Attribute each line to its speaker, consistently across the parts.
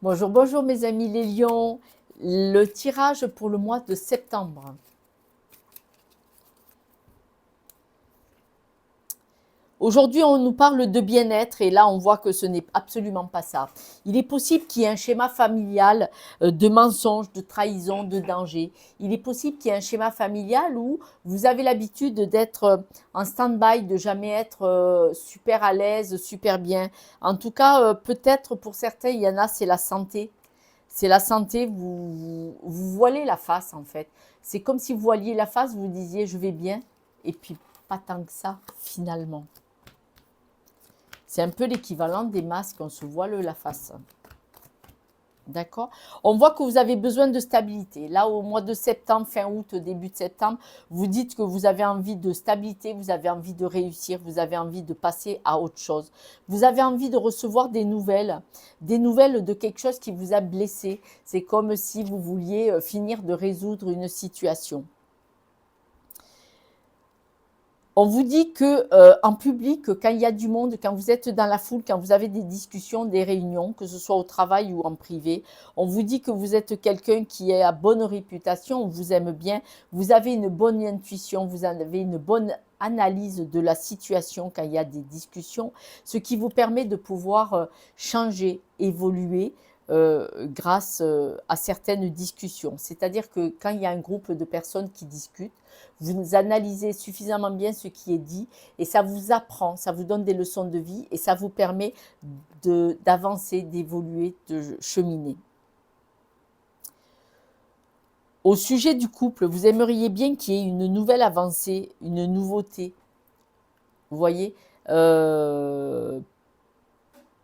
Speaker 1: Bonjour, bonjour mes amis les lions. Le tirage pour le mois de septembre. Aujourd'hui, on nous parle de bien-être et là, on voit que ce n'est absolument pas ça. Il est possible qu'il y ait un schéma familial de mensonges, de trahison, de danger. Il est possible qu'il y ait un schéma familial où vous avez l'habitude d'être en stand-by, de jamais être super à l'aise, super bien. En tout cas, peut-être pour certains, il y en a, c'est la santé. C'est la santé, vous voilez la face en fait. C'est comme si vous voiliez la face, vous disiez je vais bien, et puis pas tant que ça finalement. C'est un peu l'équivalent des masques, on se voile la face. D'accord. On voit que vous avez besoin de stabilité. Là, au mois de septembre, fin août, début de septembre, vous dites que vous avez envie de stabilité, vous avez envie de réussir, vous avez envie de passer à autre chose. Vous avez envie de recevoir des nouvelles de quelque chose qui vous a blessé. C'est comme si vous vouliez finir de résoudre une situation. On vous dit que en public, quand il y a du monde, quand vous êtes dans la foule, quand vous avez des discussions, des réunions, que ce soit au travail ou en privé, on vous dit que vous êtes quelqu'un qui est à bonne réputation, on vous aime bien, vous avez une bonne intuition, vous avez une bonne analyse de la situation quand il y a des discussions, ce qui vous permet de pouvoir changer, évoluer grâce à certaines discussions. C'est-à-dire que quand il y a un groupe de personnes qui discutent, vous analysez suffisamment bien ce qui est dit et ça vous apprend, ça vous donne des leçons de vie et ça vous permet d'avancer, d'évoluer, de cheminer. Au sujet du couple, vous aimeriez bien qu'il y ait une nouvelle avancée, une nouveauté. Vous voyez,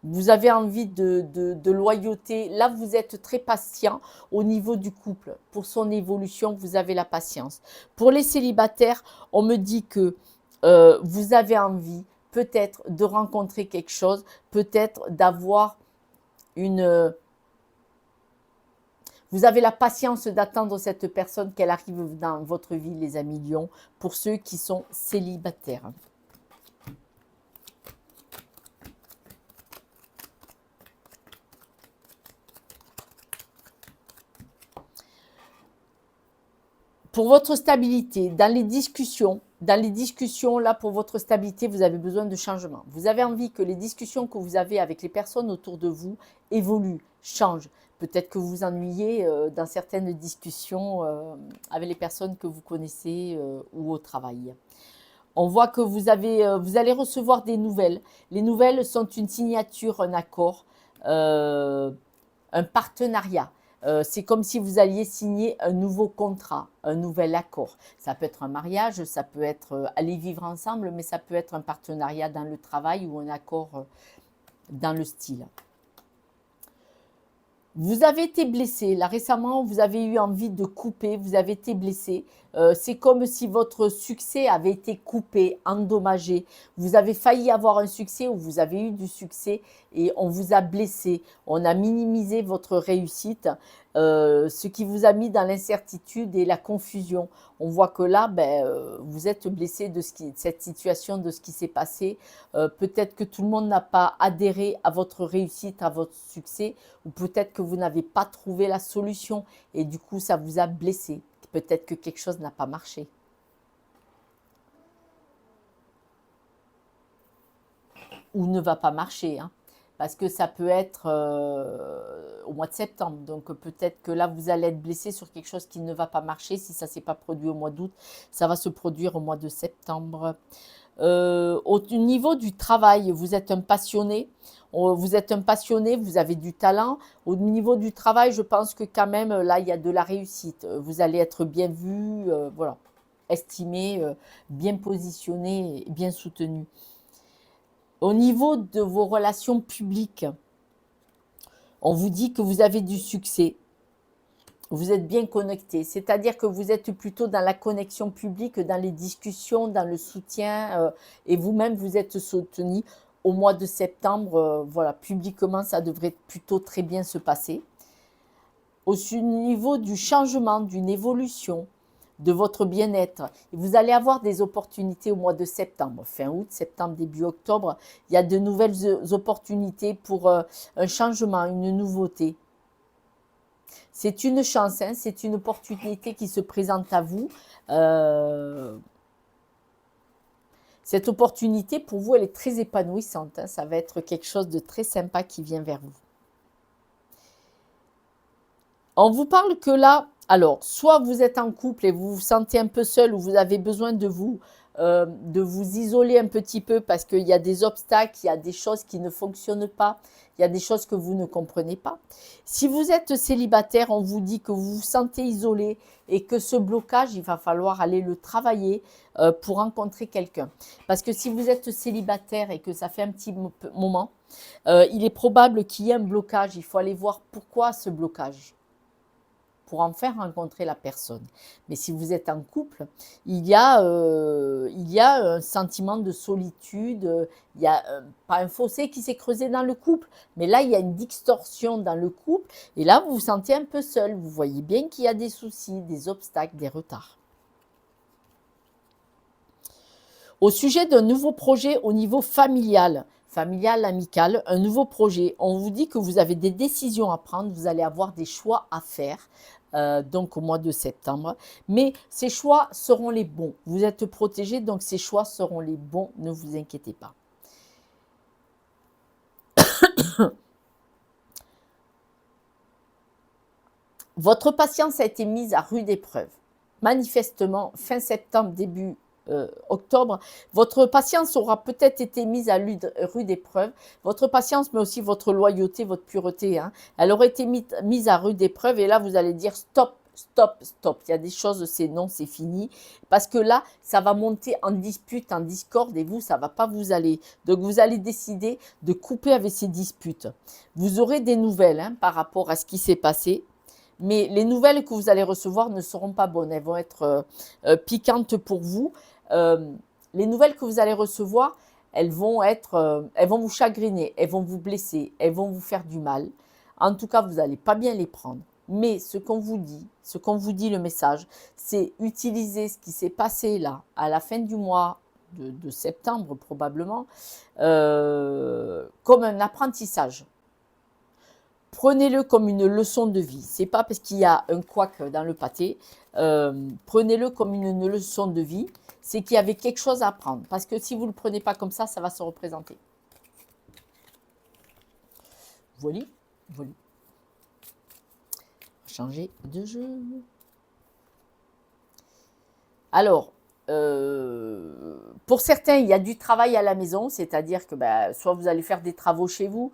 Speaker 1: vous avez envie de loyauté. Là, vous êtes très patient au niveau du couple. Pour son évolution, vous avez la patience. Pour les célibataires, on me dit que vous avez envie peut-être de rencontrer quelque chose, peut-être d'avoir une... Vous avez la patience d'attendre cette personne qu'elle arrive dans votre vie, les amis lions, pour ceux qui sont célibataires. Pour votre stabilité, dans les discussions, là, pour votre stabilité, vous avez besoin de changement. Vous avez envie que les discussions que vous avez avec les personnes autour de vous évoluent, changent. Peut-être que vous vous ennuyez dans certaines discussions avec les personnes que vous connaissez ou au travail. On voit que vous allez recevoir des nouvelles. Les nouvelles sont une signature, un accord, euh, un partenariat. C'est comme si vous alliez signer un nouveau contrat, un nouvel accord. Ça peut être un mariage, ça peut être aller vivre ensemble, mais ça peut être un partenariat dans le travail ou un accord dans le style. Vous avez été blessé. Là, récemment, vous avez eu envie de couper, vous avez été blessé. C'est comme si votre succès avait été coupé, endommagé. Vous avez failli avoir un succès ou vous avez eu du succès et on vous a blessé. On a minimisé votre réussite, ce qui vous a mis dans l'incertitude et la confusion. On voit que là, vous êtes blessé de cette situation, de ce qui s'est passé. Peut-être que tout le monde n'a pas adhéré à votre réussite, à votre succès, ou peut-être que vous n'avez pas trouvé la solution et du coup, ça vous a blessé. Peut-être que quelque chose n'a pas marché ou ne va pas marcher, hein, parce que ça peut être au mois de septembre. Donc peut-être que là, vous allez être blessé sur quelque chose qui ne va pas marcher. Si ça ne s'est pas produit au mois d'août, ça va se produire au mois de septembre. Au niveau du travail, vous êtes un passionné. Vous êtes un passionné, vous avez du talent. Au niveau du travail, je pense que quand même, là, il y a de la réussite. Vous allez être bien vu, voilà, estimé, bien positionné, bien soutenu. Au niveau de vos relations publiques, on vous dit que vous avez du succès. Vous êtes bien connecté, c'est-à-dire que vous êtes plutôt dans la connexion publique, dans les discussions, dans le soutien, et vous-même, vous êtes soutenu au mois de septembre. Voilà, publiquement, ça devrait plutôt très bien se passer. Au niveau du changement, d'une évolution, de votre bien-être, vous allez avoir des opportunités au mois de septembre, fin août, septembre, début octobre. Il y a de nouvelles opportunités pour un changement, une nouveauté. C'est une chance, hein, c'est une opportunité qui se présente à vous. Euh, Cette opportunité, pour vous, elle est très épanouissante, hein. Ça va être quelque chose de très sympa qui vient vers vous. On vous parle que là, alors, soit vous êtes en couple et vous vous sentez un peu seul ou vous avez besoin de vous isoler un petit peu parce qu'il y a des obstacles, il y a des choses qui ne fonctionnent pas, il y a des choses que vous ne comprenez pas. Si vous êtes célibataire, on vous dit que vous vous sentez isolé et que ce blocage, il va falloir aller le travailler pour rencontrer quelqu'un. Parce que si vous êtes célibataire et que ça fait un petit moment, il est probable qu'il y ait un blocage. Il faut aller voir pourquoi ce blocage pour en faire rencontrer la personne. Mais si vous êtes en couple, il y a un sentiment de solitude, il y a pas un fossé qui s'est creusé dans le couple, mais là, il y a une distorsion dans le couple, et là, vous vous sentez un peu seul. Vous voyez bien qu'il y a des soucis, des obstacles, des retards. Au sujet d'un nouveau projet au niveau familial, amical, un nouveau projet, on vous dit que vous avez des décisions à prendre, vous allez avoir des choix à faire, donc au mois de septembre. Mais ces choix seront les bons. Vous êtes protégés, donc ces choix seront les bons, ne vous inquiétez pas. Votre patience a été mise à rude épreuve. Manifestement, fin septembre, début octobre, votre patience aura peut-être été mise à rude épreuve. Votre patience, mais aussi votre loyauté, votre pureté, hein, elle aurait été mise à rude épreuve. Et là, vous allez dire stop, stop, stop. Il y a des choses, c'est non, c'est fini. Parce que là, ça va monter en dispute, en discorde, et vous, ça ne va pas vous aller. Donc, vous allez décider de couper avec ces disputes. Vous aurez des nouvelles hein, par rapport à ce qui s'est passé. Mais les nouvelles que vous allez recevoir ne seront pas bonnes. Elles vont être piquantes pour vous. Les nouvelles que vous allez recevoir, elles vont vous chagriner, elles vont vous blesser, elles vont vous faire du mal. En tout cas, vous n'allez pas bien les prendre. Mais ce qu'on vous dit, le message, c'est utiliser ce qui s'est passé là, à la fin du mois de septembre probablement, comme un apprentissage. Prenez-le comme une leçon de vie. C'est pas parce qu'il y a un couac dans le pâté. Prenez-le comme une leçon de vie. C'est qu'il y avait quelque chose à apprendre. Parce que si vous ne le prenez pas comme ça va se représenter. Voilà. Voilà. Changer de jeu. Alors, pour certains, il y a du travail à la maison, c'est-à-dire que soit vous allez faire des travaux chez vous,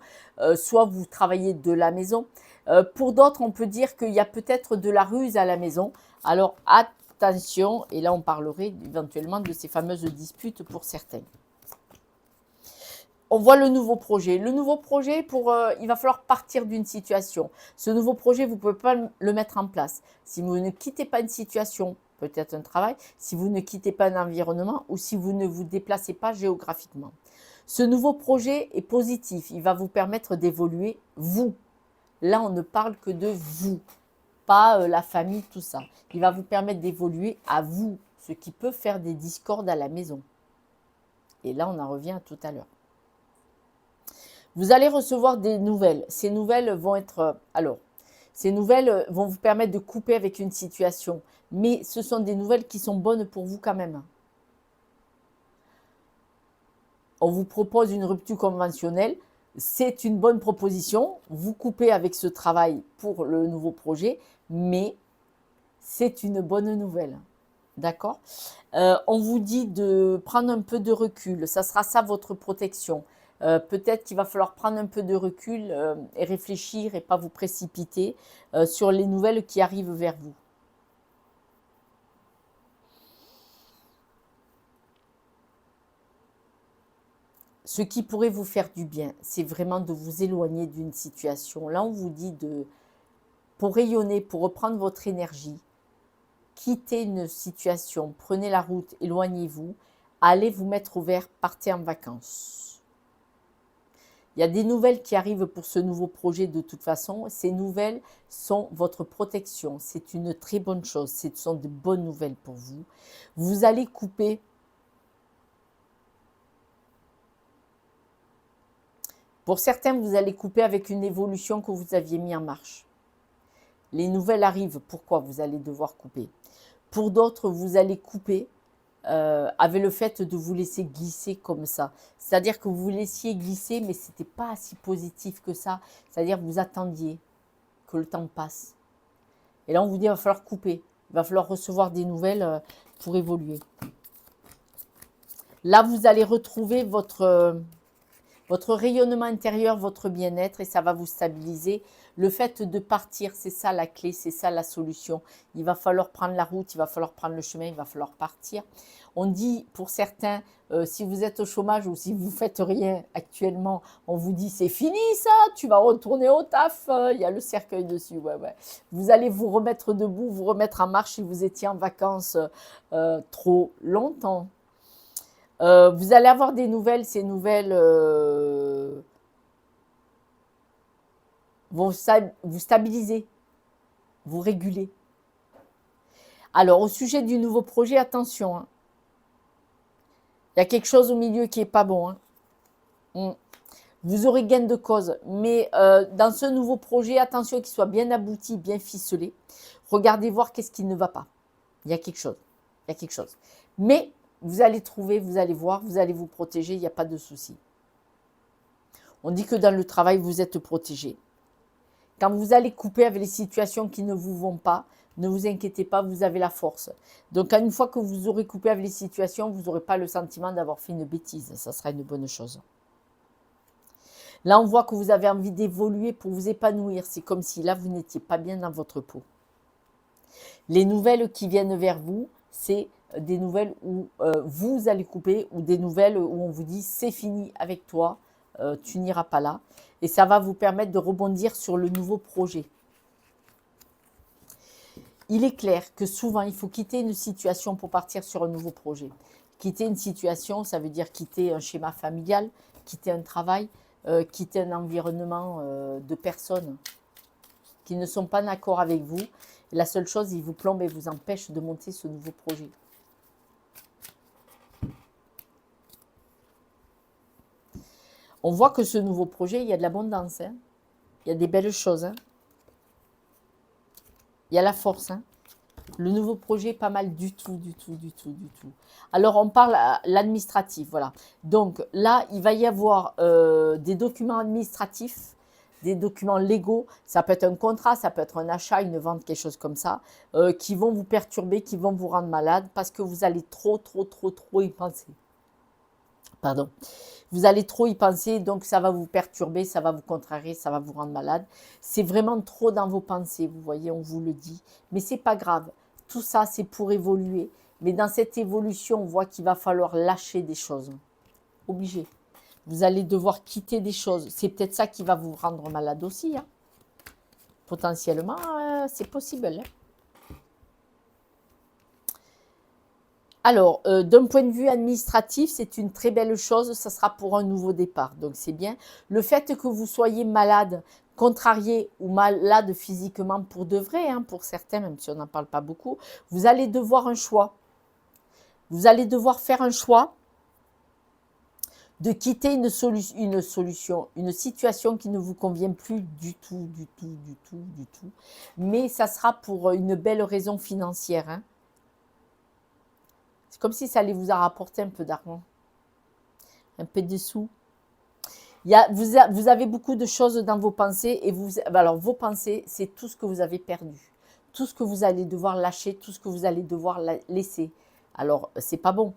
Speaker 1: soit vous travaillez de la maison. Pour d'autres, on peut dire qu'il y a peut-être de la ruse à la maison. Alors attention, et là on parlerait éventuellement de ces fameuses disputes pour certains. On voit le nouveau projet. Le nouveau projet, il va falloir partir d'une situation. Ce nouveau projet, vous ne pouvez pas le mettre en place. Si vous ne quittez pas une situation, peut-être un travail, si vous ne quittez pas un environnement ou si vous ne vous déplacez pas géographiquement. Ce nouveau projet est positif. Il va vous permettre d'évoluer, vous. Là, on ne parle que de vous, pas la famille, tout ça. Il va vous permettre d'évoluer à vous, ce qui peut faire des discordes à la maison. Et là, on en revient à tout à l'heure. Vous allez recevoir des nouvelles. Ces nouvelles vont être... ces nouvelles vont vous permettre de couper avec une situation. Mais ce sont des nouvelles qui sont bonnes pour vous quand même. On vous propose une rupture conventionnelle. C'est une bonne proposition. Vous coupez avec ce travail pour le nouveau projet. Mais c'est une bonne nouvelle. D'accord ? On vous dit de prendre un peu de recul. Ça sera ça votre protection. Peut-être qu'il va falloir prendre un peu de recul et réfléchir et pas vous précipiter sur les nouvelles qui arrivent vers vous. Ce qui pourrait vous faire du bien, c'est vraiment de vous éloigner d'une situation. Là, on vous dit pour rayonner, pour reprendre votre énergie, quittez une situation, prenez la route, éloignez-vous, allez vous mettre au vert, partez en vacances. Il y a des nouvelles qui arrivent pour ce nouveau projet de toute façon. Ces nouvelles sont votre protection. C'est une très bonne chose. Ce sont de bonnes nouvelles pour vous. Vous allez couper. Pour certains, vous allez couper avec une évolution que vous aviez mis en marche. les nouvelles arrivent. Pourquoi vous allez devoir couper? Pour d'autres, vous allez couper avec le fait de vous laisser glisser comme ça. C'est-à-dire que vous vous laissiez glisser, mais ce n'était pas si positif que ça. C'est-à-dire que vous attendiez que le temps passe. Et là, on vous dit, il va falloir couper. Il va falloir recevoir des nouvelles pour évoluer. Là, vous allez retrouver votre rayonnement intérieur, votre bien-être, et ça va vous stabiliser. Le fait de partir, c'est ça la clé, c'est ça la solution. Il va falloir prendre la route, il va falloir prendre le chemin, il va falloir partir. On dit pour certains, si vous êtes au chômage ou si vous ne faites rien actuellement, on vous dit c'est fini ça, tu vas retourner au taf, il y a le cercueil dessus. Ouais, ouais. Vous allez vous remettre debout, vous remettre en marche si vous étiez en vacances trop longtemps. Vous allez avoir des nouvelles, ces nouvelles vont vous stabiliser, vous réguler. Alors, au sujet du nouveau projet, attention. Hein. Il y a quelque chose au milieu qui n'est pas bon. Hein. Vous aurez gain de cause. Mais dans ce nouveau projet, attention qu'il soit bien abouti, bien ficelé. Regardez voir qu'est-ce qui ne va pas. Il y a quelque chose. Il y a quelque chose. Mais vous allez trouver, vous allez voir, vous allez vous protéger, il n'y a pas de souci. On dit que dans le travail, vous êtes protégé. Quand vous allez couper avec les situations qui ne vous vont pas, ne vous inquiétez pas, vous avez la force. Donc, une fois que vous aurez coupé avec les situations, vous n'aurez pas le sentiment d'avoir fait une bêtise. Ça sera une bonne chose. Là, on voit que vous avez envie d'évoluer pour vous épanouir. C'est comme si là, vous n'étiez pas bien dans votre peau. Les nouvelles qui viennent vers vous, c'est des nouvelles où vous allez couper ou des nouvelles où on vous dit c'est fini avec toi, tu n'iras pas là. Et ça va vous permettre de rebondir sur le nouveau projet. Il est clair que souvent, il faut quitter une situation pour partir sur un nouveau projet. Quitter une situation, ça veut dire quitter un schéma familial, quitter un travail, quitter un environnement de personnes qui ne sont pas d'accord avec vous. Et la seule chose, il vous plombe et vous empêche de monter ce nouveau projet. On voit que ce nouveau projet, il y a de l'abondance. Hein. Il y a des belles choses. Hein. Il y a la force. Hein. Le nouveau projet, pas mal du tout, du tout, du tout, du tout. Alors, on parle à l'administratif, voilà. Donc, là, il va y avoir des documents administratifs, des documents légaux. Ça peut être un contrat, ça peut être un achat, une vente, quelque chose comme ça, qui vont vous perturber, qui vont vous rendre malade parce que vous allez trop y penser. Pardon. Vous allez trop y penser, donc ça va vous perturber, ça va vous contrarier, ça va vous rendre malade. C'est vraiment trop dans vos pensées, vous voyez, on vous le dit. Mais c'est pas grave. Tout ça, c'est pour évoluer. Mais dans cette évolution, on voit qu'il va falloir lâcher des choses. Obligé. Vous allez devoir quitter des choses. C'est peut-être ça qui va vous rendre malade aussi. Hein. Potentiellement, c'est possible. Hein. Alors, d'un point de vue administratif, c'est une très belle chose. Ça sera pour un nouveau départ. Donc, c'est bien. Le fait que vous soyez malade, contrarié ou malade physiquement pour de vrai, hein, pour certains, même si on n'en parle pas beaucoup, vous allez devoir un choix. Vous allez devoir faire un choix de quitter une situation qui ne vous convient plus du tout, du tout, du tout, du tout. Mais ça sera pour une belle raison financière. Hein. C'est comme si ça allait vous rapporter un peu d'argent, un peu de sous. Vous avez beaucoup de choses dans vos pensées et alors vos pensées, c'est tout ce que vous avez perdu, tout ce que vous allez devoir lâcher, tout ce que vous allez devoir laisser. Alors, c'est pas bon.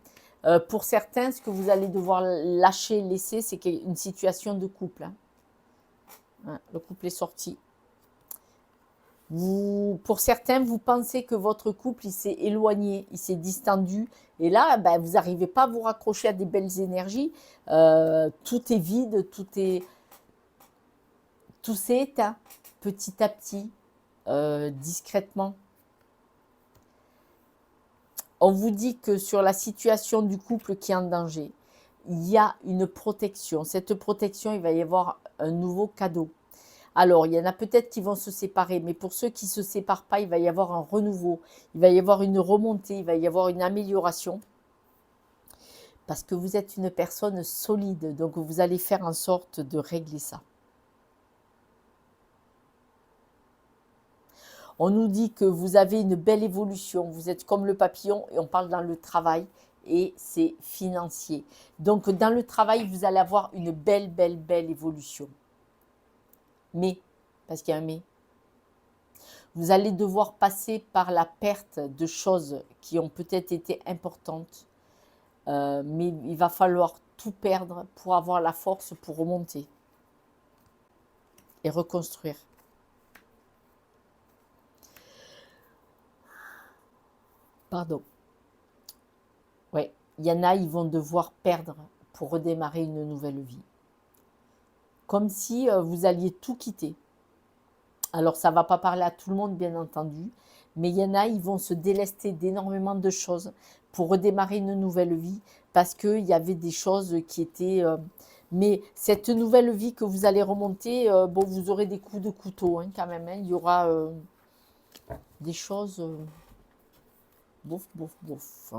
Speaker 1: Pour certains, ce que vous allez devoir lâcher, laisser, c'est une situation de couple. Hein. Hein, le couple est sorti. Pour certains, vous pensez que votre couple, il s'est éloigné, il s'est distendu. Et là, ben, vous n'arrivez pas à vous raccrocher à des belles énergies. Tout est vide, tout s'est éteint petit à petit, discrètement. On vous dit que sur la situation du couple qui est en danger, il y a une protection. Cette protection, il va y avoir un nouveau cadeau. Alors, il y en a peut-être qui vont se séparer, mais pour ceux qui ne se séparent pas, il va y avoir un renouveau, il va y avoir une remontée, il va y avoir une amélioration. Parce que vous êtes une personne solide, donc vous allez faire en sorte de régler ça. On nous dit que vous avez une belle évolution, vous êtes comme le papillon et on parle dans le travail et c'est financier. Donc dans le travail, vous allez avoir une belle, belle, belle évolution. Mais, parce qu'il y a un mais, vous allez devoir passer par la perte de choses qui ont peut-être été importantes, mais il va falloir tout perdre pour avoir la force pour remonter et reconstruire. Pardon. Ouais, il y en a, ils vont devoir perdre pour redémarrer une nouvelle vie. Comme si vous alliez tout quitter. Alors, ça ne va pas parler à tout le monde, bien entendu, mais il y en a, ils vont se délester d'énormément de choses pour redémarrer une nouvelle vie parce qu'il y avait des choses qui étaient... mais cette nouvelle vie que vous allez remonter, bon, vous aurez des coups de couteau hein, quand même. Hein. Il y aura des choses... bouf, bouf, bouf.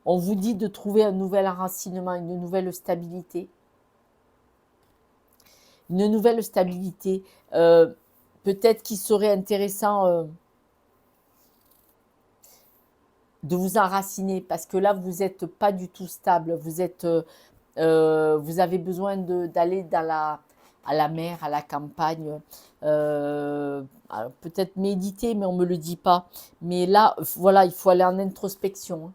Speaker 1: On vous dit de trouver un nouvel enracinement, une nouvelle stabilité. Une nouvelle stabilité. Peut-être qu'il serait intéressant de vous enraciner parce que là, vous n'êtes pas du tout stable. Vous avez besoin d'aller à la mer, à la campagne. Peut-être méditer, mais on ne me le dit pas. Mais là, voilà, il faut aller en introspection. Hein.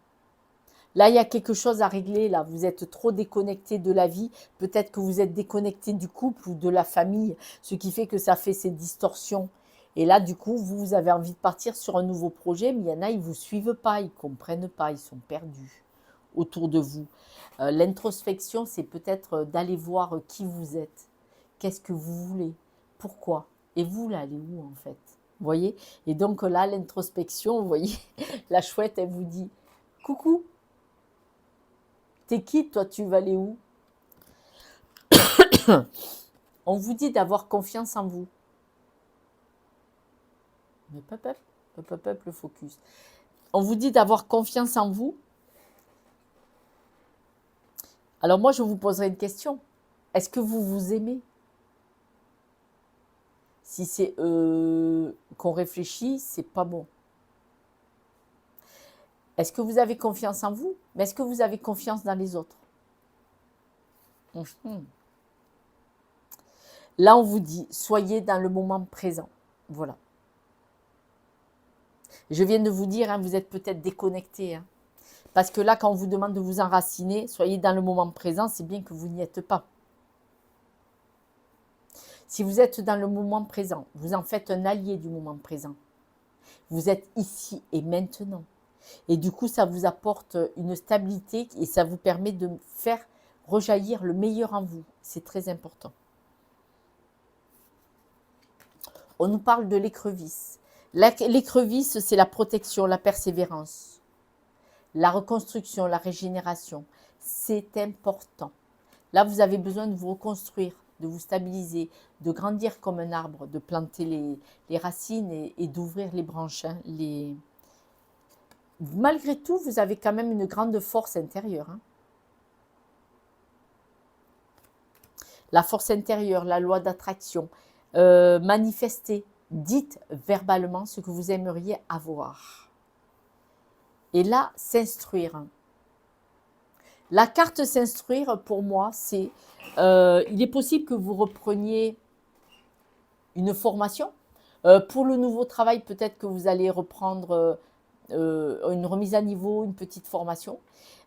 Speaker 1: Là, il y a quelque chose à régler. Là, vous êtes trop déconnecté de la vie. Peut-être que vous êtes déconnecté du couple ou de la famille, ce qui fait que ça fait ces distorsions. Et là, du coup, vous avez envie de partir sur un nouveau projet, mais il y en a, ils ne vous suivent pas, ils ne comprennent pas, ils sont perdus autour de vous. L'introspection, c'est peut-être d'aller voir qui vous êtes. Qu'est-ce que vous voulez? Pourquoi? Et vous, là, allez où, en fait? Vous voyez? Et donc là, l'introspection, vous voyez, la chouette, elle vous dit « Coucou !» T'es qui, toi, tu vas aller où? On vous dit d'avoir confiance en vous. Mais pop, le focus. On vous dit d'avoir confiance en vous. Alors moi, je vous poserai une question. Est-ce que vous vous aimez? Si c'est qu'on réfléchit, c'est pas bon. Est-ce que vous avez confiance en vous? Mais est-ce que vous avez confiance dans les autres? Là, on vous dit, soyez dans le moment présent. Voilà. Je viens de vous dire, hein, vous êtes peut-être déconnecté. Hein, parce que là, quand on vous demande de vous enraciner, soyez dans le moment présent, c'est bien que vous n'y êtes pas. Si vous êtes dans le moment présent, vous en faites un allié du moment présent. Vous êtes ici et maintenant. Et du coup, ça vous apporte une stabilité et ça vous permet de faire rejaillir le meilleur en vous. C'est très important. On nous parle de l'écrevisse. L'écrevisse, c'est la protection, la persévérance, la reconstruction, la régénération. C'est important. Là, vous avez besoin de vous reconstruire, de vous stabiliser, de grandir comme un arbre, de planter les racines et d'ouvrir les branches. Hein, Malgré tout, vous avez quand même une grande force intérieure. Hein. La force intérieure, la loi d'attraction. Manifestez, dites verbalement ce que vous aimeriez avoir. Et là, s'instruire. La carte s'instruire, pour moi, c'est... il est possible que vous repreniez une formation. Pour le nouveau travail, peut-être que vous allez reprendre une remise à niveau, une petite formation.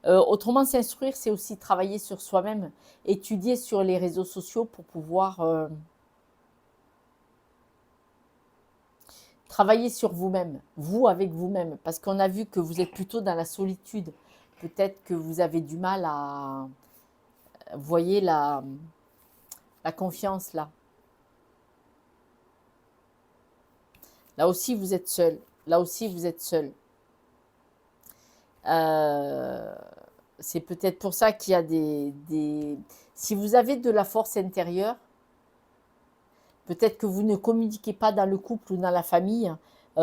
Speaker 1: Autrement, s'instruire, c'est aussi travailler sur soi-même, étudier sur les réseaux sociaux pour pouvoir travailler sur vous-même, vous avec vous-même, parce qu'on a vu que vous êtes plutôt dans la solitude. Peut-être que vous avez du mal à... Vous voyez la confiance là. Là aussi, vous êtes seul. Là aussi, vous êtes seul. C'est peut-être pour ça qu'il y a des... Si vous avez de la force intérieure, peut-être que vous ne communiquez pas dans le couple ou dans la famille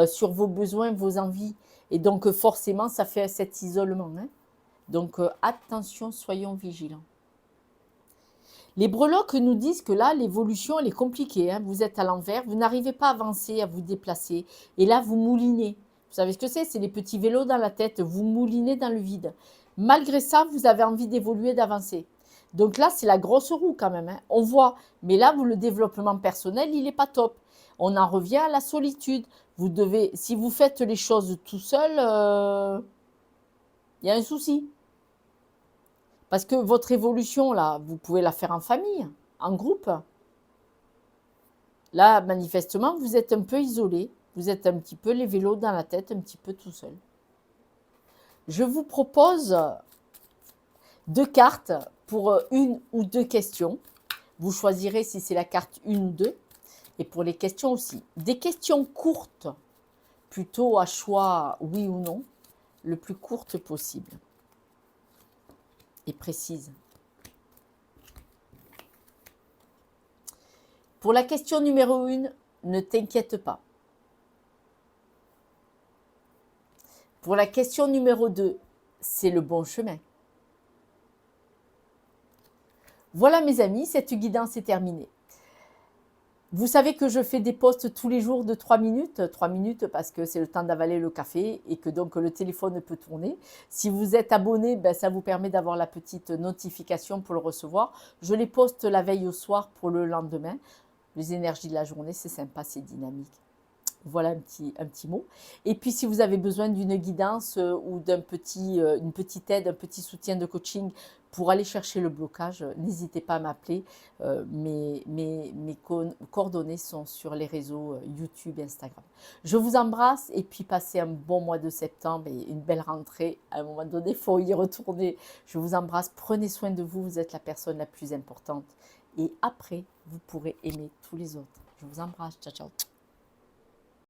Speaker 1: sur vos besoins, vos envies. Et donc, forcément, ça fait cet isolement. Hein. Donc, attention, soyons vigilants. Les breloques nous disent que là, l'évolution, elle est compliquée, hein. Vous êtes à l'envers, vous n'arrivez pas à avancer, à vous déplacer. Et là, vous moulinez. Vous savez ce que c'est? C'est les petits vélos dans la tête. Vous moulinez dans le vide. Malgré ça, vous avez envie d'évoluer, d'avancer. Donc là, c'est la grosse roue quand même, hein. On voit. Mais là, le développement personnel, il n'est pas top. On en revient à la solitude. Vous devez, si vous faites les choses tout seul, il y a un souci. Parce que votre évolution, là, vous pouvez la faire en famille, en groupe. Là, manifestement, vous êtes un peu isolé. Vous êtes un petit peu les vélos dans la tête, un petit peu tout seul. Je vous propose 2 cartes pour une ou 2 questions. Vous choisirez si c'est la carte 1 ou 2. Et pour les questions aussi. Des questions courtes, plutôt à choix oui ou non, le plus courte possible. Et précise. Pour la question numéro 1, ne t'inquiète pas. Pour la question numéro 2, c'est le bon chemin. Voilà mes amis, cette guidance est terminée. Vous savez que je fais des posts tous les jours de 3 minutes. 3 minutes parce que c'est le temps d'avaler le café et que donc le téléphone peut tourner. Si vous êtes abonné, ben, ça vous permet d'avoir la petite notification pour le recevoir. Je les poste la veille au soir pour le lendemain. Les énergies de la journée, c'est sympa, c'est dynamique. Voilà un petit mot. Et puis, si vous avez besoin d'une guidance ou une petite aide, un petit soutien de coaching pour aller chercher le blocage, n'hésitez pas à m'appeler. Mes coordonnées sont sur les réseaux YouTube et Instagram. Je vous embrasse et puis passez un bon mois de septembre et une belle rentrée. À un moment donné, il faut y retourner. Je vous embrasse. Prenez soin de vous. Vous êtes la personne la plus importante. Et après, vous pourrez aimer tous les autres. Je vous embrasse. Ciao, ciao.